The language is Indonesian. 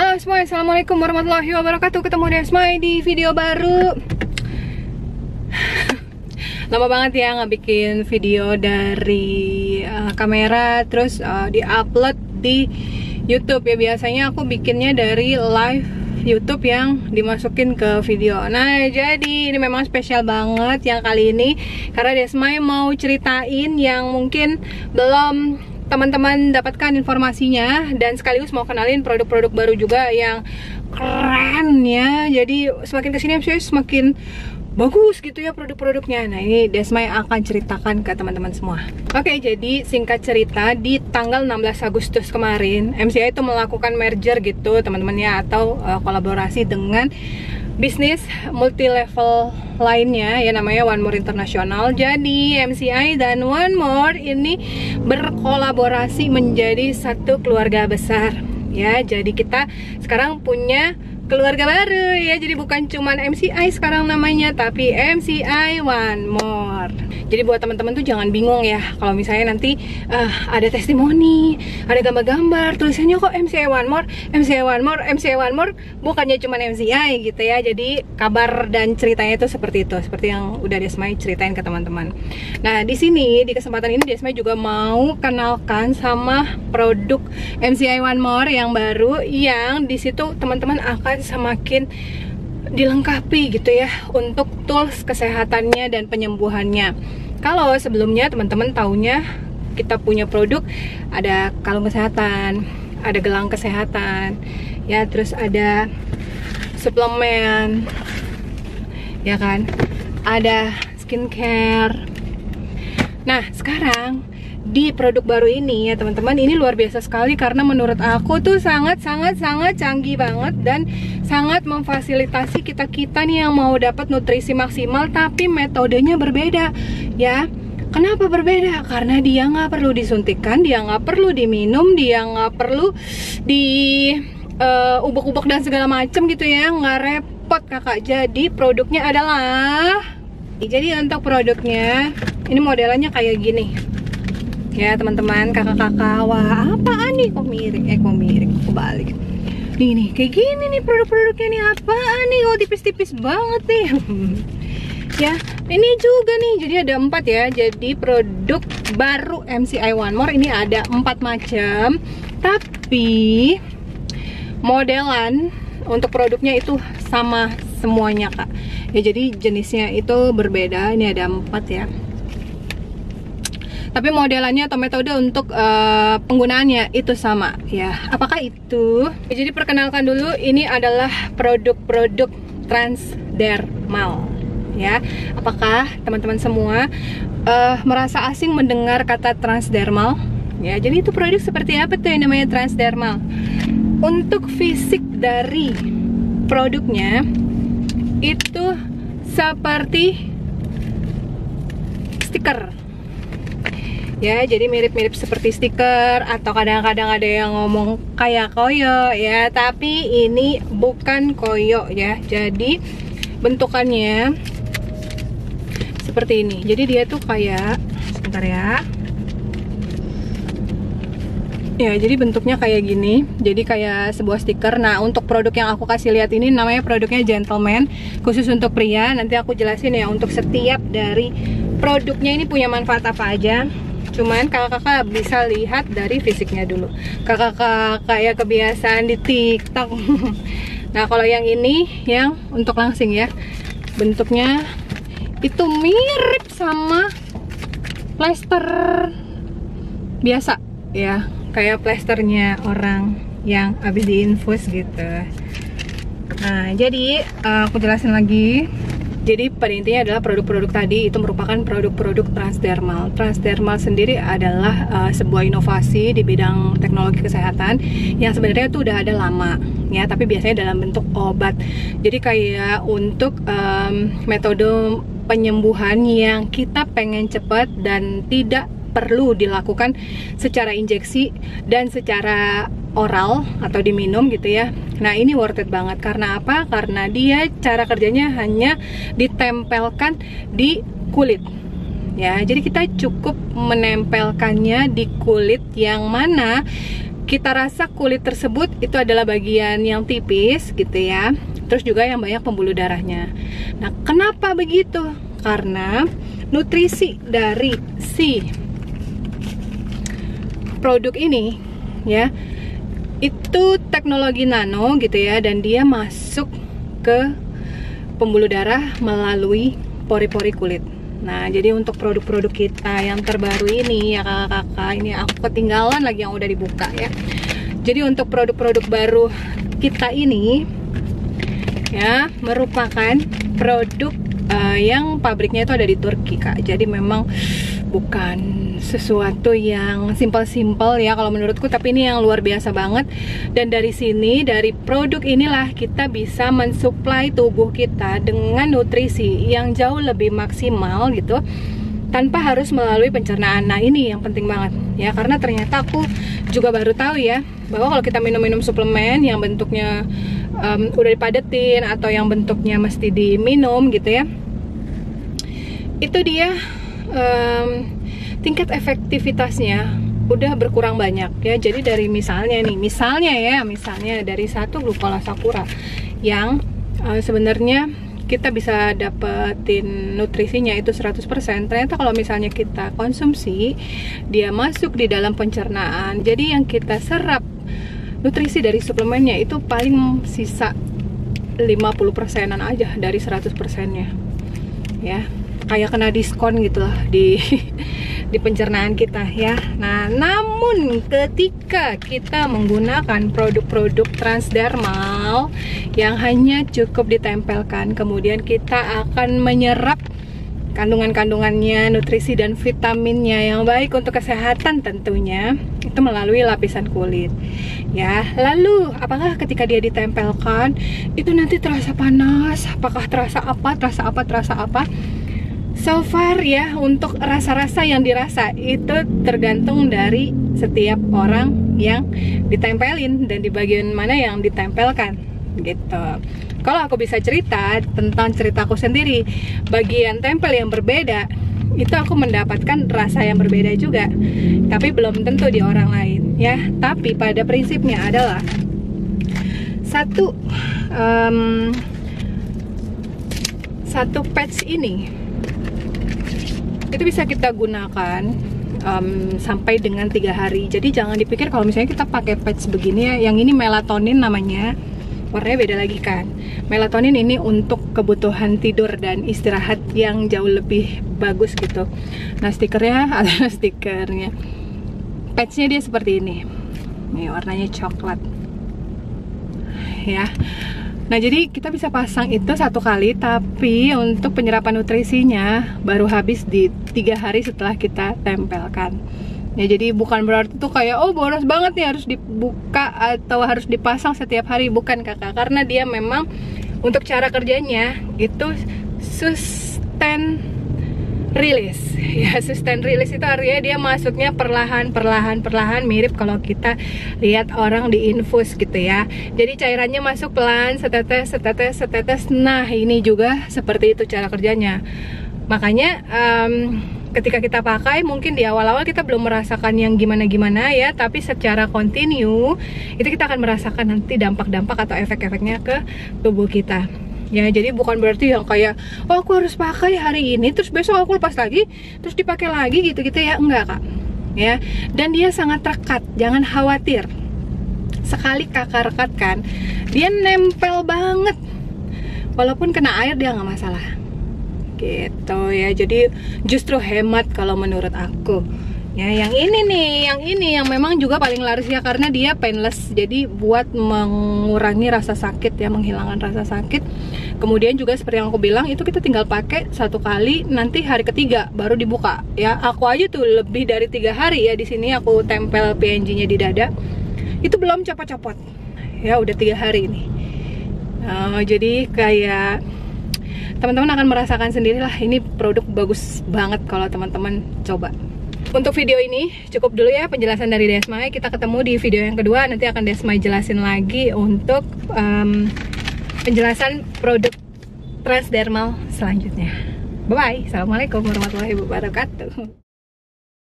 Halo semuanya, assalamualaikum warahmatullahi wabarakatuh. Ketemu di Esmai di video baru. Lama banget ya nggak bikin video dari kamera, terus di-upload di YouTube ya. Biasanya aku bikinnya dari live YouTube yang dimasukin ke video. Nah, jadi ini memang spesial banget yang kali ini karena Desmai mau ceritain yang mungkin belum teman-teman dapatkan informasinya, dan sekaligus mau kenalin produk-produk baru juga yang keren ya. Jadi semakin kesini semakin bagus gitu ya produk-produknya. Nah, ini Desmai akan ceritakan ke teman-teman semua. Oke, jadi singkat cerita, di tanggal 16 Agustus kemarin MCI itu melakukan merger gitu teman-temannya, atau kolaborasi dengan bisnis multi level lainnya ya, namanya One More International. Jadi MCI dan One More ini berkolaborasi menjadi satu keluarga besar ya. Jadi kita sekarang punya keluarga baru ya. Jadi bukan cuman MCI sekarang namanya, tapi MCI One More. Jadi buat teman-teman tuh jangan bingung ya kalau misalnya nanti ada testimoni, ada gambar-gambar, tulisannya kok MCI One More, MCI One More, MCI One More, bukannya cuman MCI gitu ya. Jadi kabar dan ceritanya itu seperti yang udah Desmai ceritain ke teman-teman. Nah, di sini di kesempatan ini Desmai juga mau kenalkan sama produk MCI One More yang baru, yang di situ teman-teman akan semakin dilengkapi gitu ya untuk tools kesehatannya dan penyembuhannya. Kalau sebelumnya teman-teman taunya kita punya produk, ada kalung kesehatan, ada gelang kesehatan ya, terus ada suplemen ya kan, ada skincare. Nah, sekarang di produk baru ini ya teman-teman, ini luar biasa sekali karena menurut aku tuh sangat canggih banget dan sangat memfasilitasi kita nih yang mau dapat nutrisi maksimal, tapi metodenya berbeda ya. Kenapa berbeda? Karena dia nggak perlu disuntikkan, dia nggak perlu diminum, dia nggak perlu di ubek-ubek dan segala macem gitu ya, nggak repot kakak. Jadi produknya adalah, jadi untuk produknya ini modelannya kayak gini ya teman-teman, kakak-kakak. Wah, apaan nih? Kok miring? Kok balik? Nih, kayak gini nih produk-produknya nih. Apaan nih? Oh, tipis-tipis banget nih. Ya, ini juga nih. Jadi ada 4 ya. Jadi produk baru MCI One More ini ada 4 macam. Tapi modelan untuk produknya itu sama semuanya kak. Ya, jadi jenisnya itu berbeda. Ini ada 4 ya. Tapi modelannya atau metode untuk penggunaannya itu sama ya. Apakah itu? Ya, jadi perkenalkan dulu, ini adalah produk-produk transdermal ya. Apakah teman-teman semua merasa asing mendengar kata transdermal? Ya, jadi itu produk seperti apa tuh yang namanya transdermal? Untuk fisik dari produknya itu seperti stiker. Ya, jadi mirip-mirip seperti stiker, atau kadang-kadang ada yang ngomong kayak koyo ya, tapi ini bukan koyo ya. Jadi bentukannya seperti ini. Jadi dia tuh kayak, sebentar ya. Ya, jadi bentuknya kayak gini. Jadi kayak sebuah stiker. Nah, untuk produk yang aku kasih lihat ini namanya produknya Gentleman, khusus untuk pria. Nanti aku jelasin ya untuk setiap dari produknya ini punya manfaat apa aja. Cuman kakak-kakak bisa lihat dari fisiknya dulu. Kakak-kakak ya kebiasaan di TikTok. Nah, kalau yang ini yang untuk langsing ya, bentuknya itu mirip sama plester biasa ya, kayak plesternya orang yang habis diinfus gitu. Nah, jadi aku jelasin lagi. Jadi pada intinya adalah produk-produk tadi itu merupakan produk-produk transdermal. Transdermal sendiri adalah sebuah inovasi di bidang teknologi kesehatan yang sebenarnya itu udah ada lama ya, tapi biasanya dalam bentuk obat. Jadi kayak untuk metode penyembuhan yang kita pengen cepat dan tidak perlu dilakukan secara injeksi dan secara oral atau diminum gitu ya. Nah, ini worth it banget. Karena apa? Karena dia cara kerjanya hanya ditempelkan di kulit ya. Jadi kita cukup menempelkannya di kulit, yang mana kita rasa kulit tersebut itu adalah bagian yang tipis gitu ya. Terus juga yang banyak pembuluh darahnya. Nah, kenapa begitu? Karena nutrisi dari si produk ini ya, itu teknologi nano gitu ya, dan dia masuk ke pembuluh darah melalui pori-pori kulit. Nah, jadi untuk produk-produk kita yang terbaru ini ya kakak-kakak, ini aku ketinggalan lagi yang udah dibuka ya. Jadi untuk produk-produk baru kita ini ya, merupakan produk yang pabriknya itu ada di Turki kak. Jadi memang bukan sesuatu yang simpel-simpel ya kalau menurutku, tapi ini yang luar biasa banget. Dan dari sini, dari produk inilah kita bisa mensuplai tubuh kita dengan nutrisi yang jauh lebih maksimal gitu, tanpa harus melalui pencernaan. Nah, ini yang penting banget ya, karena ternyata aku juga baru tahu ya, bahwa kalau kita minum-minum suplemen yang bentuknya udah dipadetin atau yang bentuknya mesti diminum gitu ya, itu dia tingkat efektivitasnya udah berkurang banyak ya. Jadi dari misalnya dari satu glucola sakura yang sebenarnya kita bisa dapetin nutrisinya itu 100%, ternyata kalau misalnya kita konsumsi, dia masuk di dalam pencernaan. Jadi yang kita serap nutrisi dari suplemennya itu paling sisa 50%-an aja dari 100%-nya ya. Kayak kena diskon gitu lah di pencernaan kita ya. Nah, namun ketika kita menggunakan produk-produk transdermal yang hanya cukup ditempelkan, kemudian kita akan menyerap kandungan-kandungannya, nutrisi dan vitaminnya yang baik untuk kesehatan tentunya, itu melalui lapisan kulit ya. Lalu apakah ketika dia ditempelkan itu nanti terasa panas? Apakah terasa apa? So far ya, untuk rasa-rasa yang dirasa itu tergantung dari setiap orang yang ditempelin dan di bagian mana yang ditempelkan gitu. Kalau aku bisa cerita tentang ceritaku sendiri, bagian tempel yang berbeda itu aku mendapatkan rasa yang berbeda juga, tapi belum tentu di orang lain ya. Tapi pada prinsipnya adalah satu patch ini itu bisa kita gunakan sampai dengan 3 hari. Jadi jangan dipikir kalau misalnya kita pakai patch begini ya, yang ini melatonin namanya, warnanya beda lagi kan. Melatonin ini untuk kebutuhan tidur dan istirahat yang jauh lebih bagus gitu. Nah, stikernya adalah stikernya. Patchnya dia seperti ini. Nih warnanya coklat ya. Nah, jadi kita bisa pasang itu 1 kali, tapi untuk penyerapan nutrisinya baru habis di 3 hari setelah kita tempelkan. Ya, jadi bukan berarti tuh kayak oh boros banget nih harus dibuka atau harus dipasang setiap hari, bukan kakak. Karena dia memang untuk cara kerjanya itu sustain release ya. Sustain release itu artinya dia masuknya perlahan, mirip kalau kita lihat orang diinfus gitu ya. Jadi cairannya masuk pelan, setetes. Nah, ini juga seperti itu cara kerjanya. Makanya ketika kita pakai, mungkin di awal-awal kita belum merasakan yang gimana-gimana ya, tapi secara kontinu itu kita akan merasakan nanti dampak-dampak atau efek-efeknya ke tubuh kita. Ya, jadi bukan berarti yang kayak oh aku harus pakai hari ini terus besok aku lepas lagi terus dipakai lagi gitu-gitu ya, enggak kak ya. Dan dia sangat rekat, jangan khawatir. Sekali kakak rekatkan, dia nempel banget, walaupun kena air dia nggak masalah gitu ya. Jadi justru hemat kalau menurut aku ya. Yang ini yang memang juga paling laris ya, karena dia painless, jadi buat mengurangi rasa sakit ya, menghilangkan rasa sakit. Kemudian juga seperti yang aku bilang, itu kita tinggal pakai 1 kali, nanti hari ketiga baru dibuka ya. Aku aja tuh lebih dari 3 hari ya di sini aku tempel PNG-nya di dada, itu belum copot-copot ya, udah 3 hari ini. Jadi kayak teman-teman akan merasakan sendirilah, ini produk bagus banget kalau teman-teman coba. Untuk video ini cukup dulu ya penjelasan dari Desmai. Kita ketemu di video yang kedua, nanti akan Desmai jelasin lagi untuk penjelasan produk transdermal selanjutnya. Bye bye. Assalamualaikum warahmatullahi wabarakatuh.